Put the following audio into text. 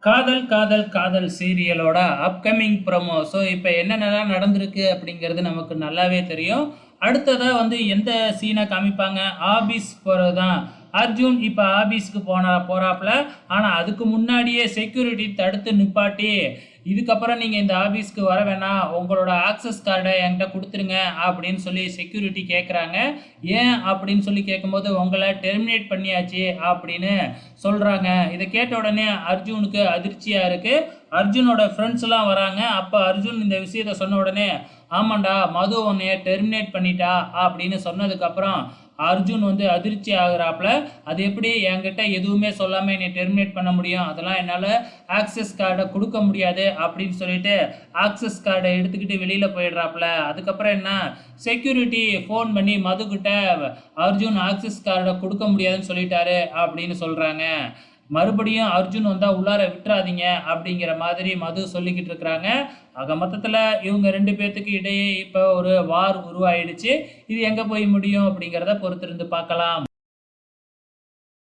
காதல் காதல் காதல் சீரியலோட அப்கமிங் ப்ரோமோ. ஸோ இப்போ என்னென்னலாம் நடந்திருக்கு அப்படிங்கிறது நமக்கு நல்லாவே தெரியும். அடுத்ததா வந்து எந்த சீனை காமிப்பாங்க? ஆபீஸ் போகிறது தான். அர்ஜுன் இப்போ ஆபீஸ்க்கு போறாப்புல. ஆனால் அதுக்கு முன்னாடியே செக்யூரிட்டி தடுத்து நிப்பாட்டி, இதுக்கப்புறம் நீங்கள் இந்த ஆபீஸ்க்கு வர வேணாம், உங்களோட ஆக்சஸ் கார்டை என்கிட்ட கொடுத்துருங்க அப்படின்னு சொல்லி செக்யூரிட்டி கேட்குறாங்க. ஏன் அப்படின்னு சொல்லி கேட்கும்போது, உங்களை டெர்மினேட் பண்ணியாச்சு அப்படின்னு சொல்கிறாங்க. இதை கேட்ட உடனே அர்ஜுனுக்கு அதிர்ச்சியாக இருக்குது. அர்ஜுனோட ஃப்ரெண்ட்ஸ்லாம் வராங்க. அப்போ அர்ஜுன் இந்த விஷயத்த சொன்ன உடனே, ஆமாண்டா மது உன்னைய டெர்மினேட் பண்ணிட்டா அப்படின்னு சொன்னதுக்கப்புறம் அர்ஜுன் வந்து அதிர்ச்சி ஆகுறாப்புல. அது எப்படி என்கிட்ட எதுவுமே சொல்லாமல் என்னை டெர்மினேட் பண்ண முடியும்? அதெல்லாம் என்னால் ஆக்சஸ் கார்டை கொடுக்க முடியாது அப்படின்னு சொல்லிட்டு ஆக்சஸ் கார்டை எடுத்துக்கிட்டு வெளியில் போயிடுறாப்புல. அதுக்கப்புறம் என்ன, செக்யூரிட்டி ஃபோன் பண்ணி மதுக்கிட்ட அர்ஜுன் ஆக்சஸ் கார்டை கொடுக்க முடியாதுன்னு சொல்லிட்டாரு அப்படின்னு சொல்கிறாங்க. மறுபடியும் அர்ஜுன் வந்தால் உள்ளார விட்டுறாதீங்க அப்படிங்கிற மாதிரி மது சொல்லிக்கிட்டு இருக்கிறாங்க. ஆக மொத்தத்தில் இவங்க 2 பேர்த்துக்கு இடையே இப்போ ஒரு வார் உருவாயிடுச்சு. இது எங்கே போய் முடியும் அப்படிங்கிறத பொறுத்திருந்து பார்க்கலாம்.